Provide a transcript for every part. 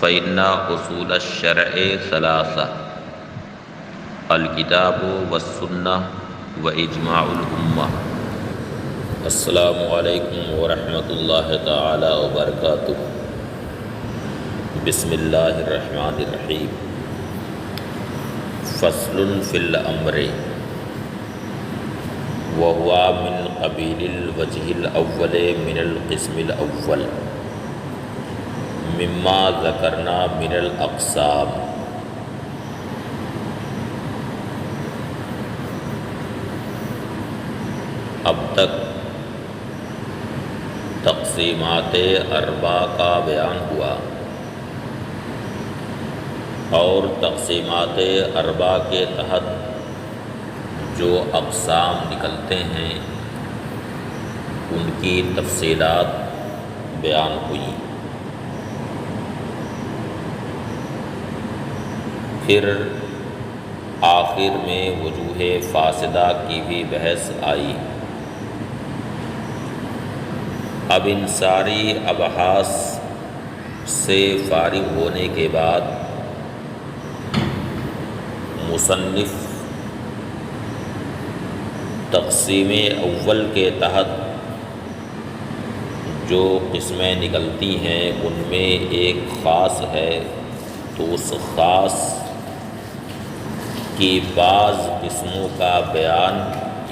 فإن اصول الشرع ثلاثة: الکتاب والسنہ واجماع الامہ۔ السلام علیکم ورحمۃ اللہ تعالی وبرکاتہ۔ بسم اللہ الرحمن الرحیم۔ فصل فی الامر وهو من قبیل الوجہ الاول من القسم الاول مما ذکرنا من الاقسام۔ اب تک تقسیمات اربع کا بیان ہوا اور تقسیمات اربع کے تحت جو اقسام نکلتے ہیں ان کی تفصیلات بیان ہوئی۔ پھر آخر میں وجوہ فاسدہ کی بھی بحث آئی۔ اب ان ساری ابحاث سے فارغ ہونے کے بعد مصنف تقسیم اول کے تحت جو قسمیں نکلتی ہیں ان میں ایک خاص ہے، تو اس خاص کی بعض قسموں کا بیان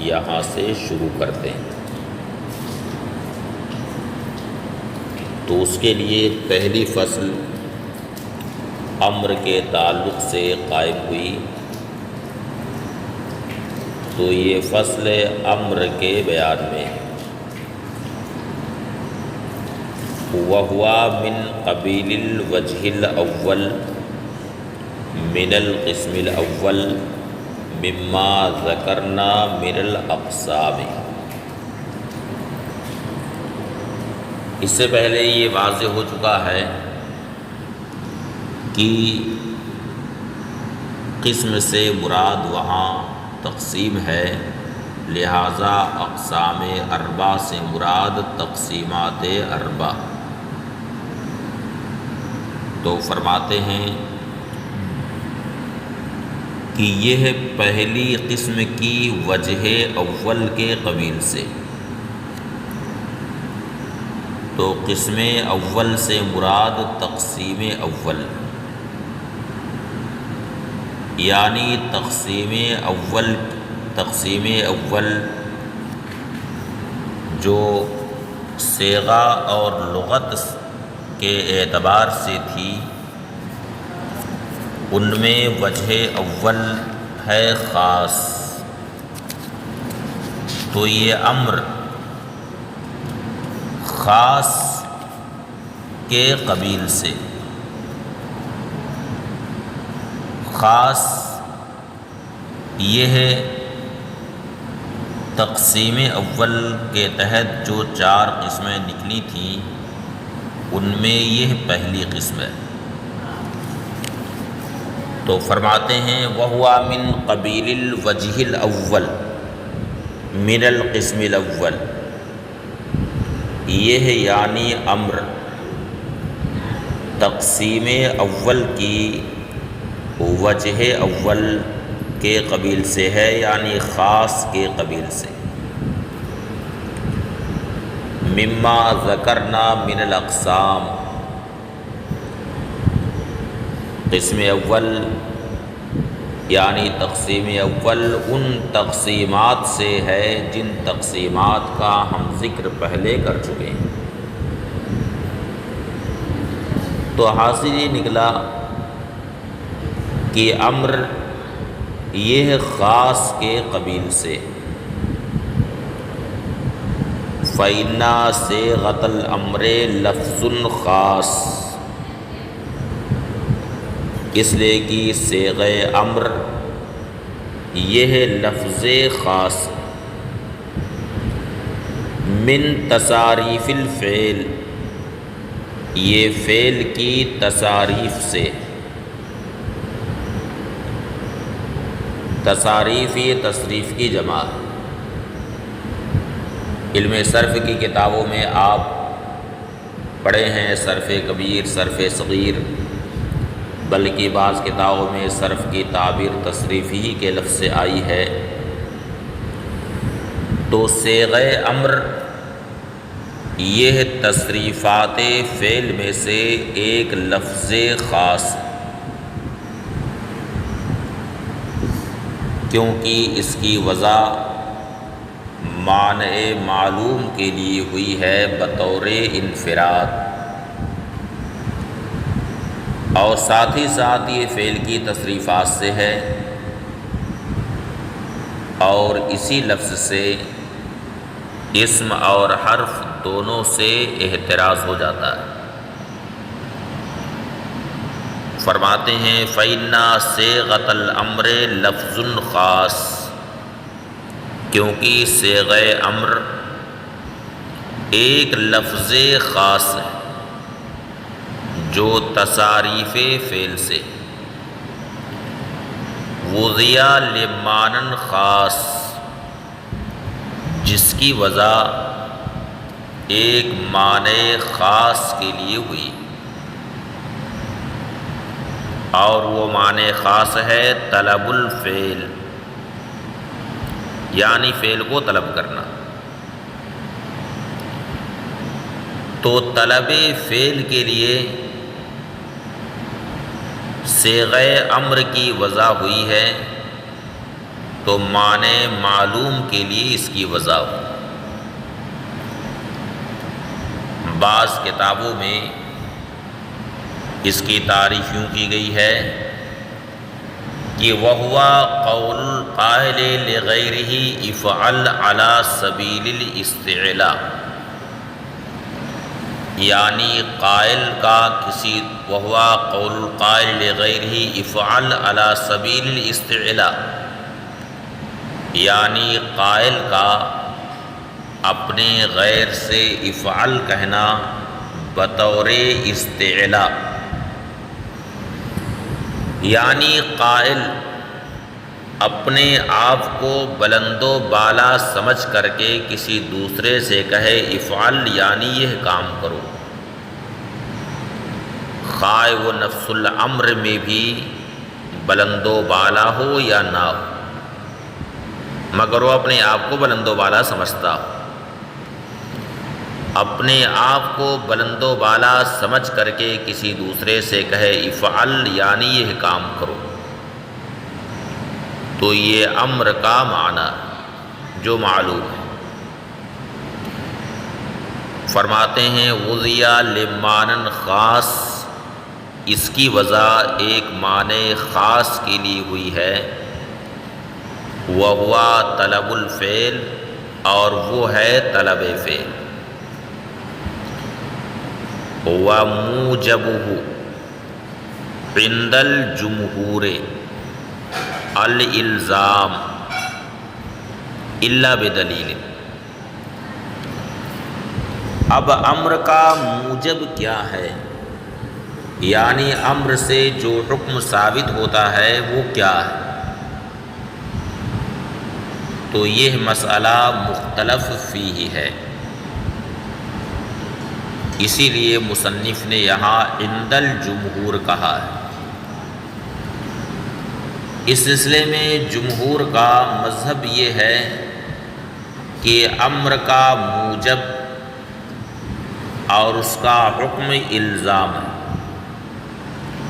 یہاں سے شروع کرتے ہیں۔ تو اس کے لیے پہلی فصل امر کے تعلق سے قائم ہوئی، تو یہ فصل امر کے بیان میں وَهُوَ مِن قبیل الوجہ الاول من القسم الاول مما ذکرنا من الاقسام۔ اس سے پہلے یہ واضح ہو چکا ہے کہ قسم سے مراد وہاں تقسیم ہے، لہٰذا اقسام اربع سے مراد تقسیمات اربع۔ تو فرماتے ہیں کہ یہ پہلی قسم کی وجہ اول کے قبیل سے، تو قسم اول سے مراد تقسیم اول، یعنی تقسیم اول جو صیغہ اور لغت کے اعتبار سے تھی، ان میں وجہ اول ہے خاص، تو یہ امر خاص کے قبیل سے، خاص یہ ہے تقسیم اول کے تحت جو چار قسمیں نکلی تھیں ان میں یہ پہلی قسم ہے۔ تو فرماتے ہیں وَهُوَ مِن قبیل الوجہ الاول من القسم الاول، یہ یعنی امر تقسیم اول کی وجہ اول کے قبیل سے ہے، یعنی خاص کے قبیل سے۔ مما ذکرنا من الاقسام، قسم اول یعنی تقسیم اول ان تقسیمات سے ہے جن تقسیمات کا ہم ذکر پہلے کر چکے ہیں۔ تو حاصل یہ نکلا کہ امر یہ خاص کے قبیل سے، فَإِنَّ صِيغَةَ الْأَمْرِ لَفْظٌ خاص، اس لیے کہ صیغہ امر یہ لفظ خاص من تصاریف الفعل، یہ فعل کی تصاریف سے، تصاریف یہ تصریف کی جمع ہے۔ علم صرف کی کتابوں میں آپ پڑھے ہیں صرف کبیر، صرف صغیر، بلکہ بعض کتابوں میں صرف کی تعبیر تصریفی کے لفظ سے آئی ہے، تو صیغہ امر یہ تصریفات فعل میں سے ایک لفظ خاص ہے، کیونکہ اس کی وضع معنی معلوم کے لیے ہوئی ہے بطور انفراد، اور ساتھ ہی ساتھ یہ فعل کی تصریفات سے ہے، اور اسی لفظ سے اسم اور حرف دونوں سے احتراز ہو جاتا ہے۔ فرماتے ہیں فَإِنَّ صِيغَةَ الْأَمْرِ لَفْظٌ خاص، کیونکہ صیغہ امر ایک لفظ خاص ہے جو تصاریف فعل سے وضع لمعنی خاص، جس کی وضع ایک معنی خاص کے لیے ہوئی، اور وہ معنی خاص ہے طلب الفعل، یعنی فعل کو طلب کرنا۔ تو طلب فعل کے لیے صیغہ امر کی وضع ہوئی ہے، تو معنی معلوم کے لیے اس کی وضع ہوئی۔ بعض کتابوں میں اس کی تعریف یوں کی گئی ہے کہ وَهُوَ قَوْلُ الْقَائِلِ لِغَيْرِهِ افعل عَلَى سَبِيلِ الْاِسْتِعْلَاءِ، یعنی قائل کا کسی وَهُوَ قَوْلُ الْقَائِلِ لِغَيْرِهِ افعل عَلَى سَبِيلِ الْاِسْتِعْلَاءِ، یعنی قائل کا اپنے غیر سے افعل کہنا بطور استعلاء، یعنی قائل اپنے آپ کو بلند و بالا سمجھ کر کے کسی دوسرے سے کہے افعل، یعنی یہ کام کرو، خواہ وہ نفس الامر میں بھی بلند و بالا ہو یا نہ ہو، مگر وہ اپنے آپ کو بلند و بالا سمجھتا ہو۔ اپنے آپ کو بلند و بالا سمجھ کر کے کسی دوسرے سے کہے افعل، یعنی یہ کام کرو، تو یہ امر کا معنی جو معلوم ہے۔ فرماتے ہیں وضع لمعنی خاص، اس کی وضع ایک معنی خاص کے لیے ہوئی ہے، وَهُوَ طلب الفعل، اور وہ ہے طلب فعل، وَمُوجَبُهُ عِنْدَ الْجُمْهُورِ الْإِلْزَامُ إِلَّا بِدَلِيلٍ۔ اب امر کا موجب کیا ہے، یعنی امر سے جو حکم ثابت ہوتا ہے وہ کیا ہے، تو یہ مسئلہ مختلف فیہ ہے، اسی لیے مصنف نے یہاں عند الجمہور کہا ہے۔ اس سلسلے میں جمہور کا مذہب یہ ہے کہ امر کا موجب اور اس کا حکم الزام ہے،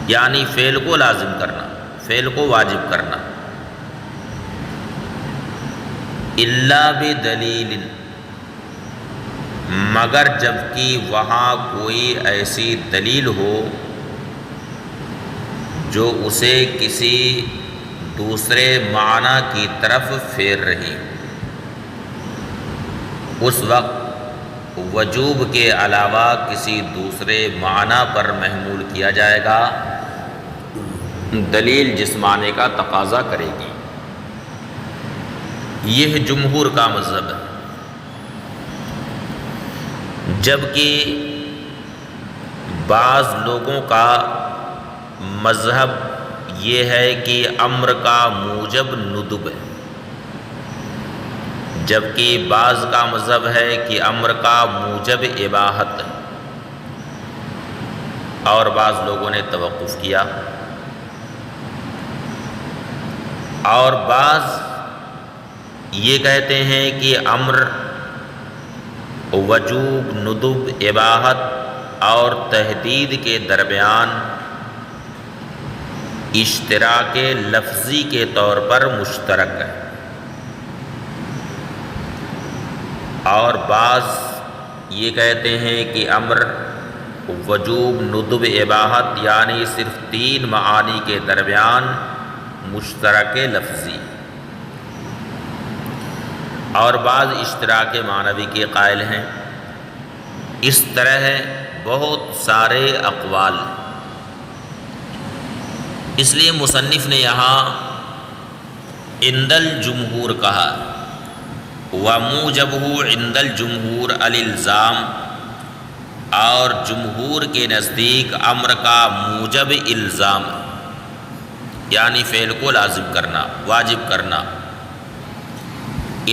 یعنی فعل کو لازم کرنا، فعل کو واجب کرنا، الا بدلیل، مگر جب کہ وہاں کوئی ایسی دلیل ہو جو اسے کسی دوسرے معنی کی طرف پھیر رہی، اس وقت وجوب کے علاوہ کسی دوسرے معنی پر محمول کیا جائے گا، دلیل جس معنی کا تقاضا کرے گی۔ یہ جمہور کا مذہب ہے، جبکہ بعض لوگوں کا مذہب یہ ہے کہ امر کا موجب ندب ہے، جبکہ بعض کا مذہب ہے کہ امر کا موجب اباحت ہے، اور بعض لوگوں نے توقف کیا اور بعض یہ کہتے ہیں کہ امر وجوب، ندب، اباحت اور تحدید کے درمیان اشتراک لفظی کے طور پر مشترک ہے، اور بعض یہ کہتے ہیں کہ امر وجوب، ندب، اباحت یعنی صرف 3 معانی کے درمیان مشترک لفظی، اور بعض اشتراک معنوی کے قائل ہیں۔ اس طرح بہت سارے اقوال، اس لیے مصنف نے یہاں عند الجمہور کہا، وَمُوجَبُهُ عِنْدَ الْجُمْهُورِ الْإِلْزَامُ، اور جمہور کے نزدیک امر کا موجب الزام یعنی فعل کو لازم کرنا، واجب کرنا،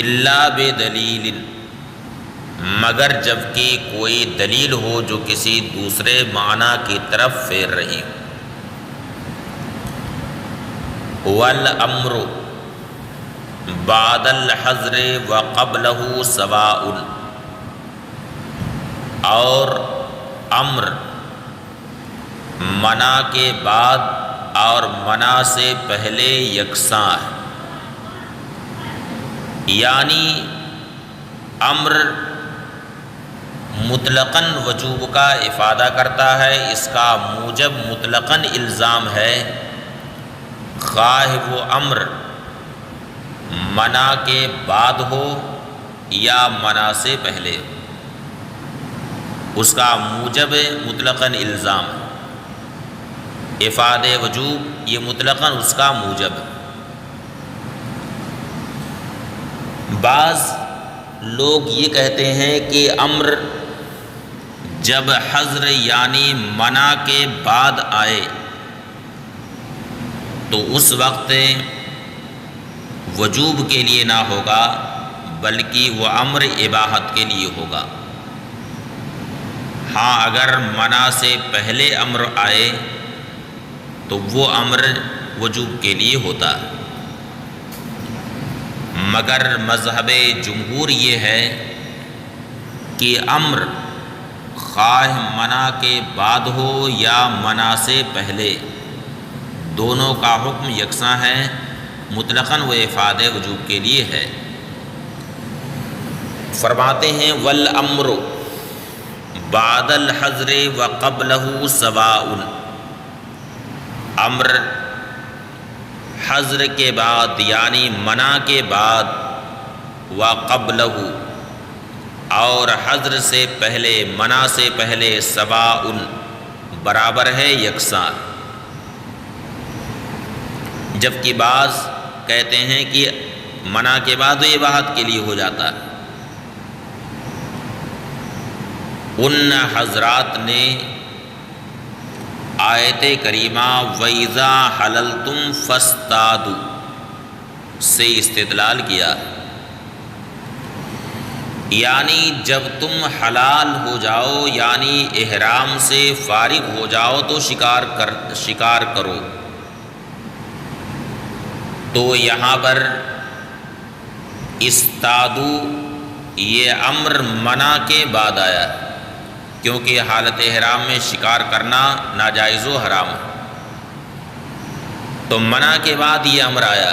الا بدلیل، مگر جب کہ کوئی دلیل ہو جو کسی دوسرے معنی کی طرف پھیر رہی ہو۔ والامر بعد الحظر وقبلہ سواء، اور امر منع کے بعد اور منع سے پہلے یکساں ہے، یعنی امر مطلقاً وجوب کا افادہ کرتا ہے، اس کا موجب مطلقاً الزام ہے، خواہ وہ امر منع کے بعد ہو یا منع سے پہلے ہو، اس کا موجب مطلقاً الزام ہے، افاد وجوب یہ مطلقاً اس کا موجب ہے۔ بعض لوگ یہ کہتے ہیں کہ امر جب حظر یعنی منع کے بعد آئے تو اس وقت وجوب کے لیے نہ ہوگا بلکہ وہ امر اباحت کے لیے ہوگا۔ ہاں اگر منع سے پہلے امر آئے تو وہ امر وجوب کے لیے ہوتا ہے، مگر مذہب جمہور یہ ہے کہ امر خواہ منع کے بعد ہو یا منع سے پہلے، دونوں کا حکم یکساں ہے، مطلقاً وہ افاد وجوب کے لیے ہے۔ فرماتے ہیں والامر بعد الحظر وقبلہ سواء، امر حظر کے بعد یعنی منع کے بعد، وقبلہ اور حظر سے پہلے، منع سے پہلے، سواء برابر ہے، یکساں۔ جبکہ بعض کہتے ہیں کہ منع کے بعد وہ اباحت کے لیے ہو جاتا ہے۔ ان حضرات نے آیت کریمہ وَإِذَا حَلَلْتُمْ فَاصْطَادُوا سے استدلال کیا، یعنی جب تم حلال ہو جاؤ یعنی احرام سے فارغ ہو جاؤ تو شکار کرو۔ تو یہاں پر استادو یہ امر منع کے بعد آیا ہے، کیونکہ حالت احرام میں شکار کرنا ناجائز و حرام ہے، تو منع کے بعد یہ امر آیا،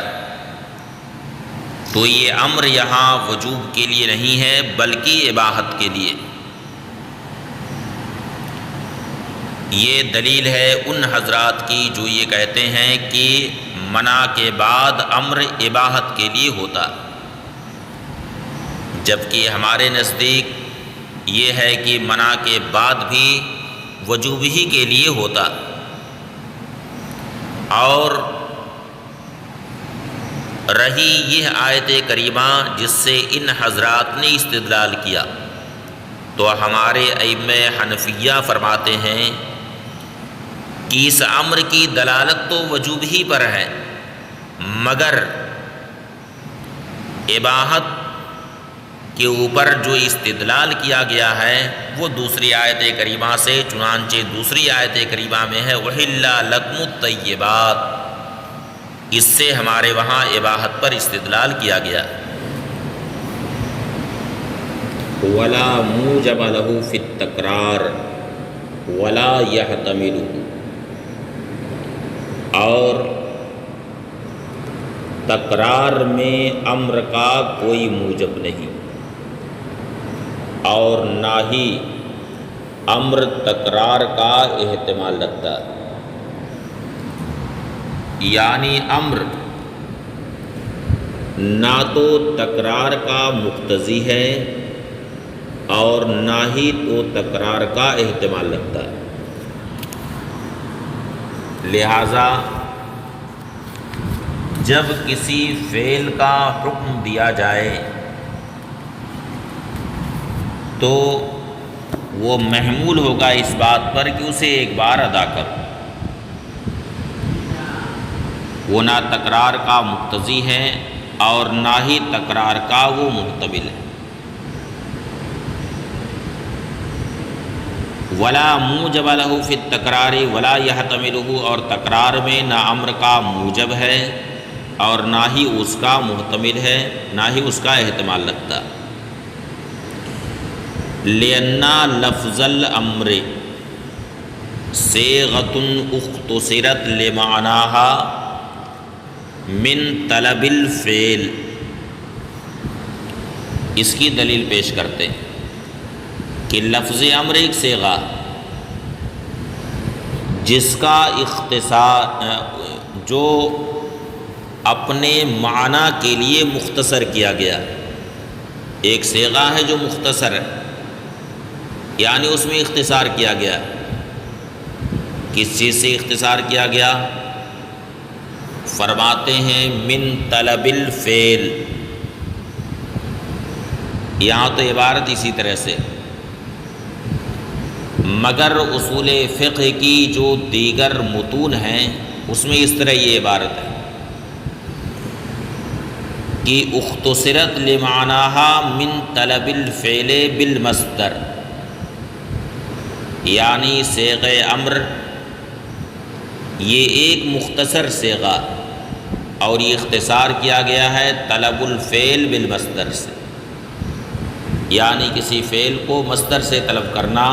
تو یہ امر یہاں وجوب کے لیے نہیں ہے بلکہ اباحت کے لیے۔ یہ دلیل ہے ان حضرات کی جو یہ کہتے ہیں کہ منع کے بعد امر اباحت کے لیے ہوتا، جبکہ ہمارے نزدیک یہ ہے کہ منع کے بعد بھی وجوب ہی کے لیے ہوتا۔ اور رہی یہ آیت کریمہ جس سے ان حضرات نے استدلال کیا، تو ہمارے ائمہ حنفیہ فرماتے ہیں کہ اس امر کی دلالت تو وجوب ہی پر ہے، مگر اباحت کے اوپر جو استدلال کیا گیا ہے وہ دوسری آیت کریمہ سے، چنانچہ دوسری آیت کریمہ میں ہے وَحِلَّ لَكُمُ الطَّيِّبَاتُ، اس سے ہمارے وہاں اباحت پر استدلال کیا گیا۔ ولا موجب له فی التکرار ولا یحتملہ، اور تکرار میں امر کا کوئی موجب نہیں، اور نہ ہی امر تکرار کا احتمال رکھتا، یعنی امر نہ تو تکرار کا مقتضی ہے اور نہ ہی تو تکرار کا احتمال رکھتا ہے۔ لہذا جب کسی فعل کا حکم دیا جائے تو وہ محمول ہوگا اس بات پر کہ اسے ایک بار ادا کر، وہ نہ تکرار کا مقتضی ہے اور نہ ہی تکرار کا وہ محتمل ہے۔ ولا موجب له فی التکرار ولا یحتملہ، اور تکرار میں نہ امر کا موجب ہے اور نہ ہی اس کا محتمل ہے، نہ ہی اس کا احتمال رکھتا۔ لأن لفظ الامر صیغۃ اختصرت لمعناها من طلب الفعل، اس کی دلیل پیش کرتے ہیں کہ لفظ امر ایک صیغہ جس کا اختصار جو اپنے معنی کے لیے مختصر کیا گیا، ایک صیغہ ہے جو مختصر ہے، یعنی اس میں اختصار کیا گیا۔ کس چیز سے اختصار کیا گیا؟ فرماتے ہیں من طلب الفعل، یہاں تو عبارت اسی طرح سے، مگر اصول فقہ کی جو دیگر متون ہیں اس میں اس طرح یہ عبارت ہے کہ اختصرت لمعناها من طلب الفعل بالمصدر، یعنی صیغہ امر یہ ایک مختصر صیغہ اور یہ اختصار کیا گیا ہے طلب الفعل بالمصدر سے، یعنی کسی فعل کو مصدر سے طلب کرنا،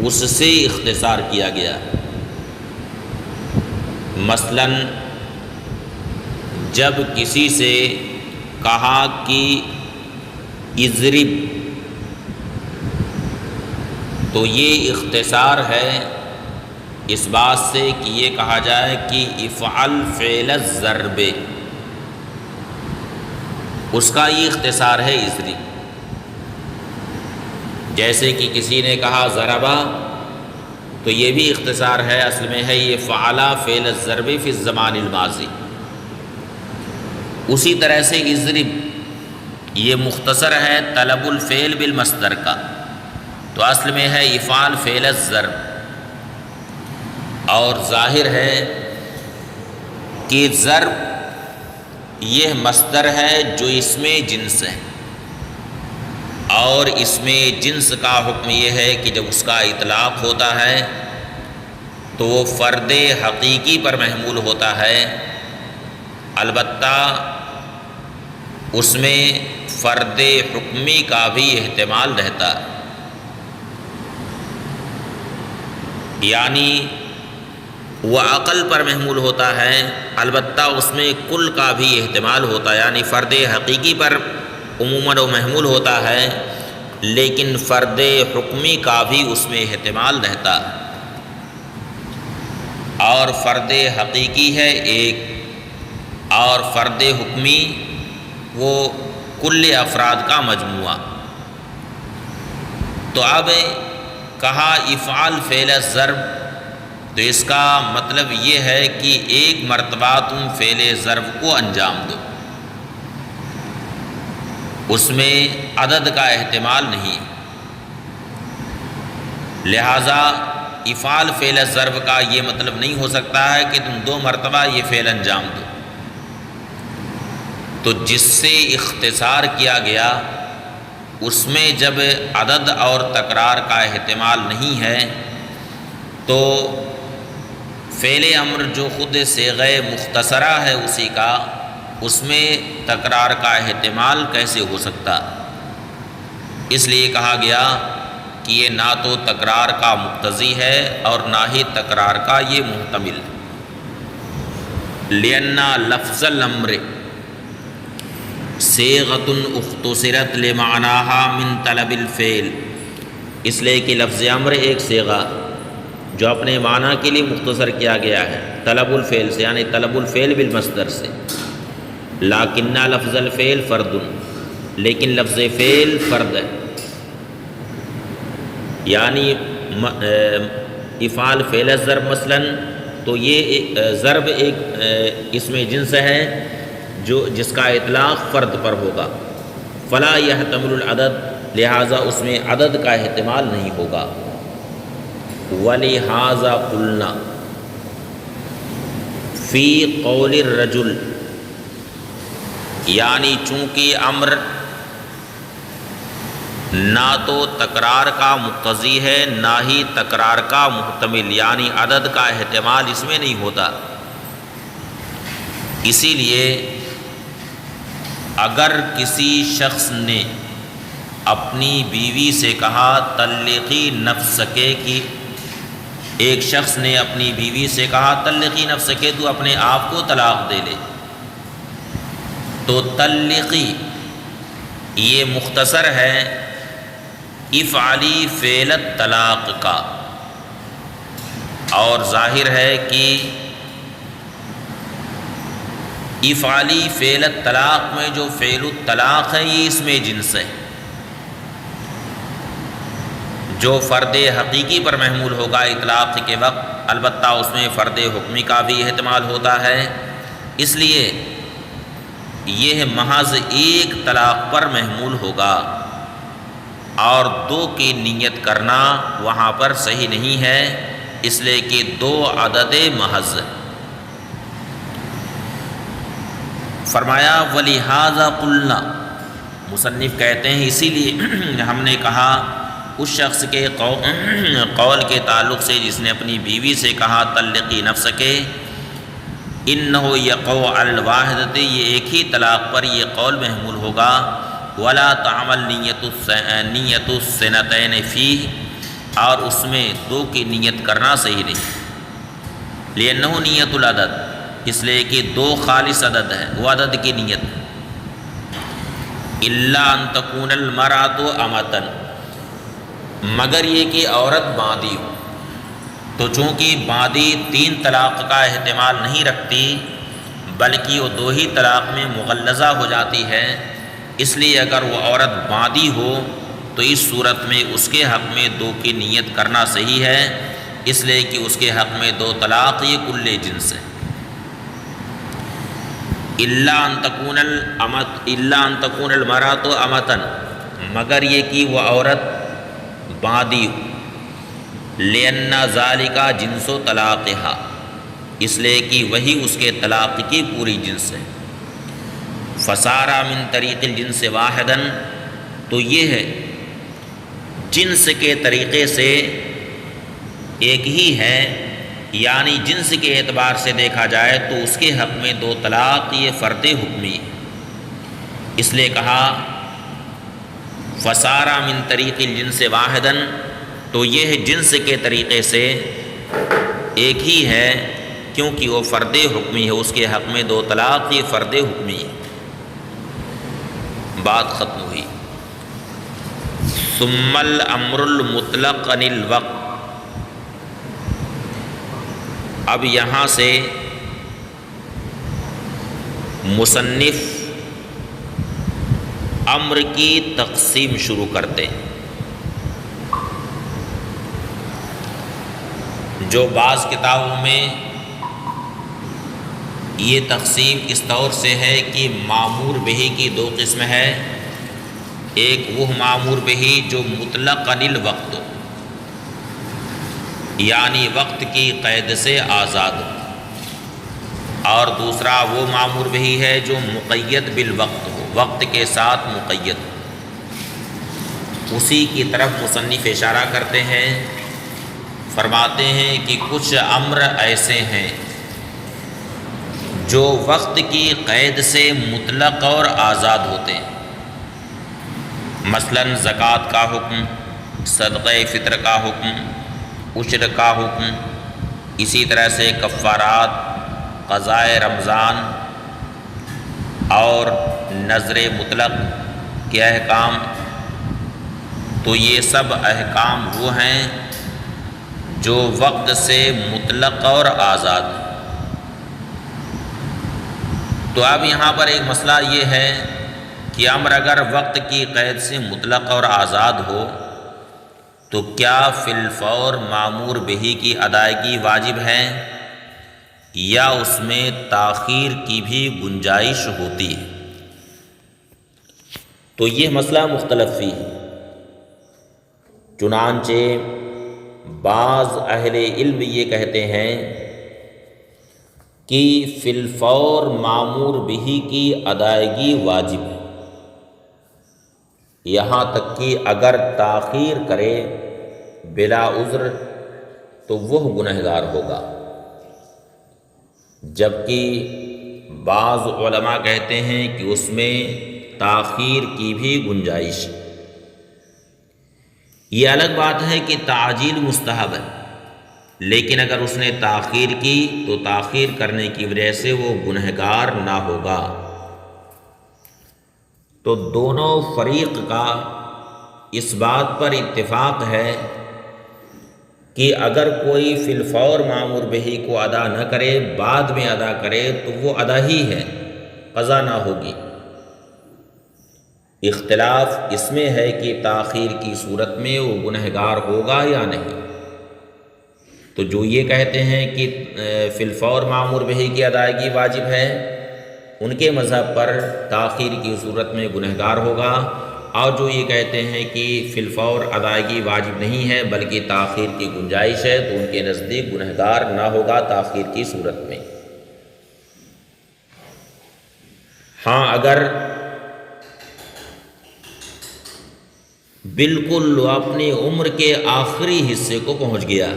اس سے اختصار کیا گیا۔ مثلا جب کسی سے کہا کہ اضرب، تو یہ اختصار ہے اس بات سے کہ یہ کہا جائے کہ افعل فعل الضرب، اس کا یہ اختصار ہے اضرب۔ جیسے کہ کسی نے کہا ضربا، تو یہ بھی اختصار ہے، اصل میں ہے یہ فعلا فعل الضرب فی الزمان الماضی۔ اسی طرح سے اضرب یہ مختصر ہے طلب الفعل بالمصدر کا، تو اصل میں ہے افعال فعل الضرب، اور ظاہر ہے کہ ضرب یہ مصدر ہے جو اس میں جنس ہے، اور اس میں جنس کا حکم یہ ہے کہ جب اس کا اطلاق ہوتا ہے تو وہ فرد حقیقی پر محمول ہوتا ہے، البتہ اس میں فرد حکمی کا بھی احتمال رہتا ہے، یعنی وہ عقل پر محمول ہوتا ہے، البتہ اس میں کل کا بھی احتمال ہوتا ہے، یعنی فرد حقیقی پر عموماً وہ محمول ہوتا ہے لیکن فرد حکمی کا بھی اس میں احتمال رہتا ہے، اور فرد حقیقی ہے ایک اور فرد حکمی وہ کل افراد کا مجموعہ۔ تو اب کہا افعال فعل الضرب، تو اس کا مطلب یہ ہے کہ ایک مرتبہ تم فعل ضرب کو انجام دو، اس میں عدد کا احتمال نہیں، لہذا افعال فعل الضرب کا یہ مطلب نہیں ہو سکتا ہے کہ تم 2 مرتبہ یہ فعل انجام دو۔ تو جس سے اختصار کیا گیا اس میں جب عدد اور تکرار کا احتمال نہیں ہے تو فعل امر جو خود صیغہ مختصرہ ہے اسی کا، اس میں تکرار کا احتمال کیسے ہو سکتا؟ اس لیے کہا گیا کہ یہ نہ تو تکرار کا مقتضی ہے اور نہ ہی تکرار کا یہ محتمل ہے۔ لِأَنَّ لفظ الامر صیغۃ اختصرت لمعناها من طلب الفعل، اس لیے کہ لفظ امر ایک صیغہ جو اپنے معنی کے لیے مختصر کیا گیا ہے طلب الفعل سے، یعنی طلب الفعل بالمصدر سے۔ لیکن لفظ الفعل فرد، لیکن لفظ فعل فرد ہے، یعنی افعال فعل ضرب مثلا، تو یہ ضرب ایک اسم جنس ہے جس کا اطلاق فرد پر ہوگا، فلا یحتمل العدد، لہذا اس میں عدد کا احتمال نہیں ہوگا۔ وَلِهَذَا قُلْنَا فی قول الرجل، یعنی چونکہ امر نہ تو تکرار کا مقتضی ہے نہ ہی تکرار کا محتمل، یعنی عدد کا احتمال اس میں نہیں ہوتا، اسی لیے اگر کسی شخص نے اپنی بیوی سے کہا طلقی نفسک کی، ایک شخص نے اپنی بیوی سے کہا طلقی نفسک، تو اپنے آپ کو طلاق دے لے، تو طلقی یہ مختصر ہے افعلی فعل الطلاق کا، اور ظاہر ہے کہ افعلی فعل الطلاق میں جو فعل الطلاق ہے یہ اس میں جنس ہے، جو فرد حقیقی پر محمول ہوگا اطلاق کے وقت، البتہ اس میں فرد حکمی کا بھی احتمال ہوتا ہے، اس لیے یہ محض ایک طلاق پر محمول ہوگا، اور دو کی نیت کرنا وہاں پر صحیح نہیں ہے، اس لیے کہ دو عدد محض۔ فرمایا وَلِهَذَا قُلْنَا، مصنف کہتے ہیں اسی لیے ہم نے کہا اس شخص کے قول کے تعلق سے جس نے اپنی بیوی سے کہا طلقی نفسک، انہ یقع علی الواحدۃ، یہ ایک ہی طلاق پر یہ قول محمول ہوگا، ولا تعمل نیت السنتین فیہ، اور اس میں دو کی نیت کرنا صحیح نہیں، لأنہ نیت العدد، اس لیے کہ دو خالص عدد ہے، وہ عدد کی نیت، الا ان تکون المرأۃ امۃ، مگر یہ کہ عورت باندی ہو، تو چونکہ باندی تین طلاق کا احتمال نہیں رکھتی بلکہ وہ دو ہی طلاق میں مغلظہ ہو جاتی ہے، اس لیے اگر وہ عورت باندی ہو تو اس صورت میں اس کے حق میں دو کی نیت کرنا صحیح ہے، اس لیے کہ اس کے حق میں دو طلاق یہ کل جنس ہے۔ الا ان تکون المرأۃ امۃ، مگر یہ کہ وہ عورت باندی ہو، لأن ذالک جنس طلاقہا، اس لیے کہ وہی اس کے طلاق کی پوری جنس ہے، فصار من طریق الجنس واحدا، تو یہ ہے جنس کے طریقے سے ایک ہی ہے، یعنی جنس کے اعتبار سے دیکھا جائے تو اس کے حق میں دو طلاق یہ فرد حکمی ہے، اس لیے کہا فصار من طریق الجنس واحدا، تو یہ جنس کے طریقے سے ایک ہی ہے کیونکہ وہ فرد حکمی ہے، اس کے حق میں دو طلاق یہ فرد حکمی ہے۔ بات ختم ہوئی۔ ثم الامر المطلق عن الوقت، اب یہاں سے مصنف امر کی تقسیم شروع کرتے ہیں، جو بعض کتابوں میں یہ تقسیم اس طور سے ہے کہ مامور بہی کی دو قسم ہے، ایک وہ مامور بہی جو مطلق عن الوقت، یعنی وقت کی قید سے آزاد ہو، اور دوسرا وہ مامور بہی ہے جو مقید بالوقت ہو، وقت کے ساتھ مقید ہو۔ اسی کی طرف مصنف اشارہ کرتے ہیں فرماتے ہیں کہ کچھ امر ایسے ہیں جو وقت کی قید سے مطلق اور آزاد ہوتے ہیں، مثلاً زکوٰۃ کا حکم، صدقہ فطر کا حکم، عشر کا حکم، اسی طرح سے کفارات، قضاء رمضان اور نذر مطلق کے احکام۔ تو یہ سب احکام وہ ہیں جو وقت سے مطلق اور آزاد ہیں۔ تو اب یہاں پر ایک مسئلہ یہ ہے کہ امر اگر وقت کی قید سے مطلق اور آزاد ہو تو کیا فی الفور مامور بہی کی ادائیگی واجب ہے یا اس میں تاخیر کی بھی گنجائش ہوتی ہے؟ تو یہ مسئلہ مختلف فی ہے۔ چنانچہ بعض اہل علم یہ کہتے ہیں کہ فی الفور مامور بہی کی ادائیگی واجب ہے، یہاں تک کہ اگر تاخیر کرے بلا عذر تو وہ گنہگار ہوگا، جبکہ بعض علماء کہتے ہیں کہ اس میں تاخیر کی بھی گنجائش ہے۔ یہ الگ بات ہے کہ تعجیل مستحب ہے، لیکن اگر اس نے تاخیر کی تو تاخیر کرنے کی وجہ سے وہ گنہگار نہ ہوگا۔ تو دونوں فریق کا اس بات پر اتفاق ہے کہ اگر کوئی فی الفور مامور بہی کو ادا نہ کرے، بعد میں ادا کرے تو وہ ادا ہی ہے، قضا نہ ہوگی۔ اختلاف اس میں ہے کہ تاخیر کی صورت میں وہ گنہگار ہوگا یا نہیں۔ تو جو یہ کہتے ہیں کہ فی الفور مامور بہی کی ادائیگی واجب ہے، ان کے مذہب پر تاخیر کی صورت میں گنہگار ہوگا، اور جو یہ کہتے ہیں کہ فی الفور ادائیگی واجب نہیں ہے بلکہ تاخیر کی گنجائش ہے، تو ان کے نزدیک گنہگار نہ ہوگا تاخیر کی صورت میں۔ ہاں اگر بالکل وہ اپنی عمر کے آخری حصے کو پہنچ گیا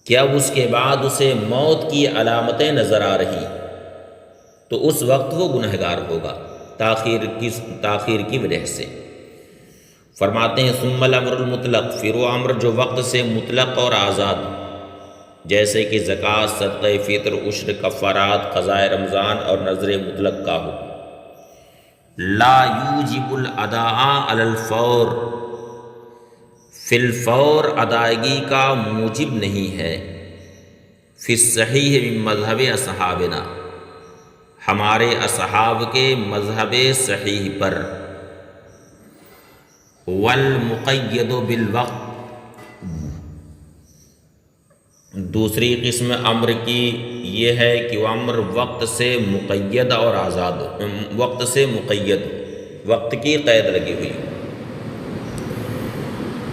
کہ اب اس کے بعد اسے موت کی علامتیں نظر آ رہی، تو اس وقت وہ گنہگار ہوگا تاخیر کی وجہ سے۔ فرماتے ہیں ثم الامر المطلق، پھر وہ امر جو وقت سے مطلق اور آزاد، جیسے کہ زکوٰۃ، صدقہ فطر، عشر، کفارات، قضاء رمضان اور نذر مطلق کا حکم، لا یوجب الاداء علی الفور، فی الفور ادائیگی کا موجب نہیں ہے، فی الصحیح من مذہب اصحابنا، ہمارے اصحاب کے مذہب صحیح پر، والمقید بالوقت، دوسری قسم امر کی یہ ہے کہ وہ امر وقت سے مقید اور آزاد ہو، وقت سے مقید ہو، وقت کی قید لگی ہوئی۔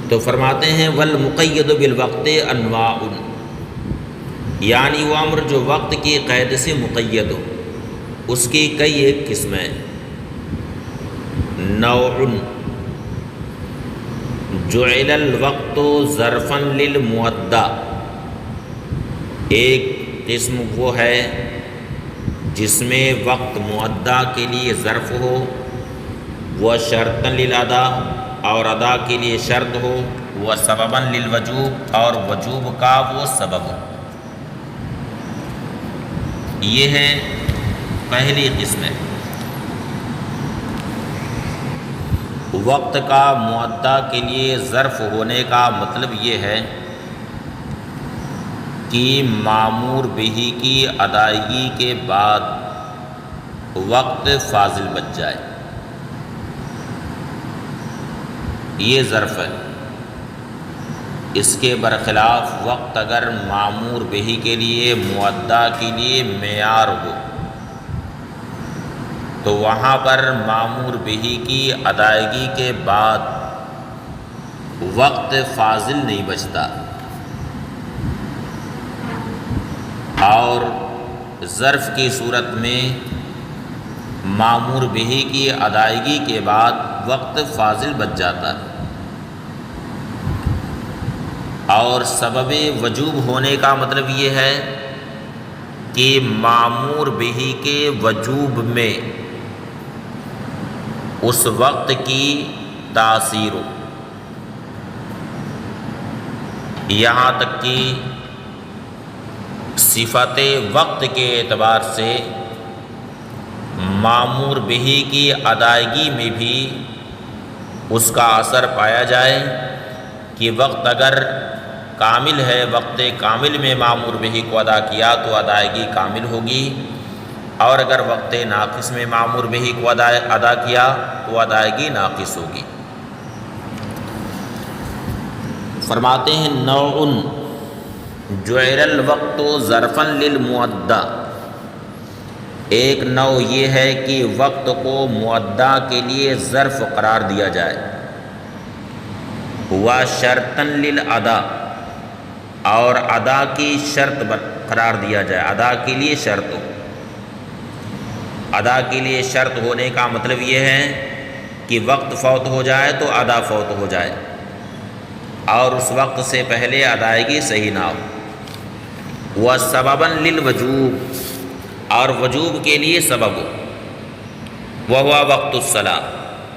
تو فرماتے ہیں والمقید بالوقت انواع، یعنی وہ امر جو وقت کی قید سے مقید ہو اس کی کئی ایک قسمیں۔ نوع جعل الوقت ظرفا للمؤدى، ایک قسم وہ ہے جس میں وقت مؤدّا کے لیے ظرف ہو، وہ شرطا للادا، اور ادا کے لیے شرط ہو، وہ سببا للوجوب، اور وجوب کا وہ سبب ہو۔ یہ ہے پہلی قسم ہے۔ وقت کا مؤدّا کے لیے ظرف ہونے کا مطلب یہ ہے کہ مامور بہی کی ادائیگی کے بعد وقت فاضل بچ جائے، یہ ظرف ہے۔ اس کے برخلاف وقت اگر مامور بہی کے لیے مؤدّا کے لیے معیار ہو تو وہاں پر مامور بہی کی ادائیگی کے بعد وقت فاضل نہیں بچتا، اور ظرف کی صورت میں مامور بہی کی ادائیگی کے بعد وقت فاضل بچ جاتا ہے۔ اور سبب وجوب ہونے کا مطلب یہ ہے کہ مامور بہ کے وجوب میں اس وقت کی تاثیر ہو، یہاں تک کہ صفت وقت کے اعتبار سے مامور بہ کی ادائیگی میں بھی اس کا اثر پایا جائے کہ وقت اگر کامل ہے، وقت کامل میں مامور بہ کو ادا کیا تو ادائیگی کامل ہوگی، اور اگر وقت ناقص میں مامور بہ کو ادا کیا تو ادائیگی ناقص ہوگی۔ فرماتے ہیں نوع جعل الوقت ظرفا للمؤدى، ایک نوع یہ ہے کہ وقت کو مؤدّا کے لیے ظرف قرار دیا جائے، ہوا شرطا للادا، اور ادا کی شرط قرار دیا جائے، ادا کے لیے شرط ہو۔ ادا کے لیے شرط ہونے کا مطلب یہ ہے کہ وقت فوت ہو جائے تو ادا فوت ہو جائے، اور اس وقت سے پہلے ادائیگی صحیح نہ ہو۔ وسببا للوجوب، اور وجوب کے لیے سبب ہو، وہو وقت الصلاۃ،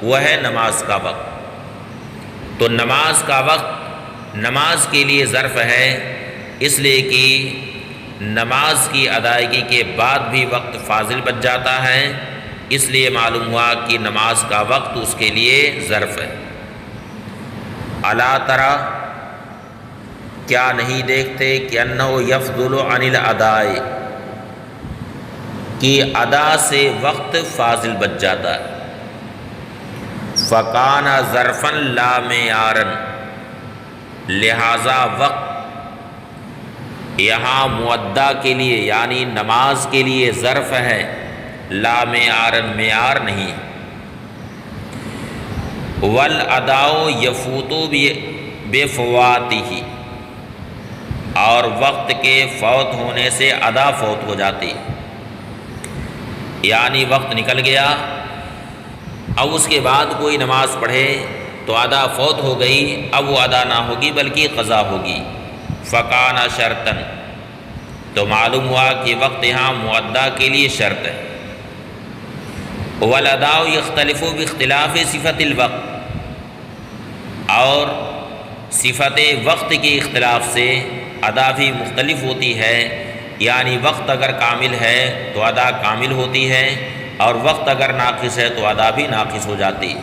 وہ ہے نماز کا وقت۔ تو نماز کا وقت نماز کے لیے ظرف ہے، اس لیے کہ نماز کی ادائیگی کے بعد بھی وقت فاضل بچ جاتا ہے، اس لیے معلوم ہوا کہ نماز کا وقت اس کے لیے ظرف ہے۔ الا تری، کیا نہیں دیکھتے کہ انہ یفضل عن الاداء، کہ ادا سے وقت فاضل بچ جاتا ہے۔ فکان ظرفا لا معیارا، لہذا وقت یہاں مؤدّا کے لیے یعنی نماز کے لیے ظرف ہے، لا معیارا معیار نہیں۔ والاداء یفوت بفواتہ، اور وقت کے فوت ہونے سے ادا فوت ہو جاتی، یعنی وقت نکل گیا، اب اس کے بعد کوئی نماز پڑھے تو ادا فوت ہو گئی، اب وہ ادا نہ ہوگی بلکہ قضا ہوگی۔ فکان شرطا، تو معلوم ہوا کہ وقت یہاں مؤدّا کے لیے شرط ہے۔ والاداء یختلف باختلاف صفت الوقت، اور صفت وقت کے اختلاف سے ادا بھی مختلف ہوتی ہے، یعنی وقت اگر کامل ہے تو ادا کامل ہوتی ہے، اور وقت اگر ناقص ہے تو ادا بھی ناقص ہو جاتی۔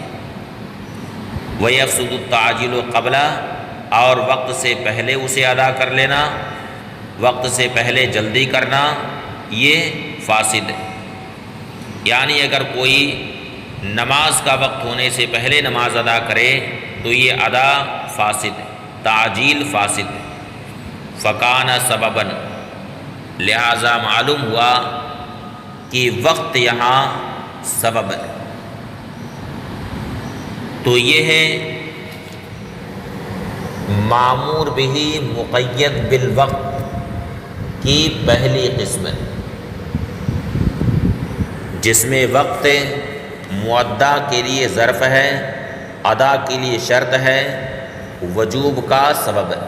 وَيَفْسُدُ التَّعْجِيلُ قَبْلَ، اور وقت سے پہلے اسے ادا کر لینا، وقت سے پہلے جلدی کرنا، یہ فاسد ہے۔ یعنی اگر کوئی نماز کا وقت ہونے سے پہلے نماز ادا کرے تو یہ ادا فاسد ہے، تعجیل فاسد ہے۔ فکان سببا، لہذا معلوم ہوا کہ وقت یہاں سبب ہے۔ تو یہ ہے مامور بہ مقید بالوقت کی پہلی قسم، جس میں وقت مؤدّا کے لیے ظرف ہے، ادا کے لیے شرط ہے، وجوب کا سبب ہے۔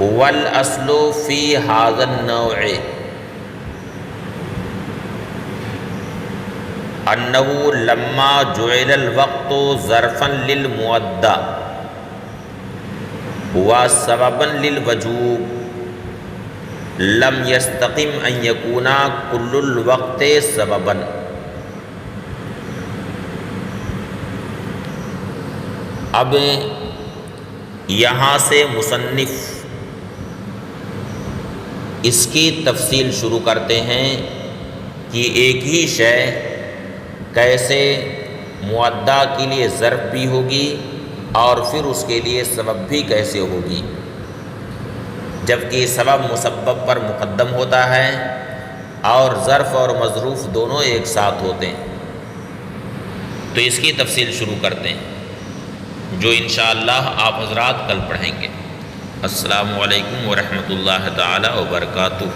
والاصل فی ھذا النوع انہ لما جعل الوقت ظرفا للمؤدّا وسببا للوجوب لم یستقم ان یکون کل الوقت سببا۔ اب یہاں سے مصنف اس کی تفصیل شروع کرتے ہیں کہ ایک ہی شے کیسے مؤدّا کے لیے ظرف بھی ہوگی اور پھر اس کے لیے سبب بھی کیسے ہوگی، جبکہ سبب مسبب پر مقدم ہوتا ہے اور ظرف اور مظروف دونوں ایک ساتھ ہوتے ہیں۔ تو اس کی تفصیل شروع کرتے ہیں، جو انشاءاللہ آپ حضرات کل پڑھیں گے۔ السلام علیکم ورحمۃ اللہ تعالی وبرکاتہ۔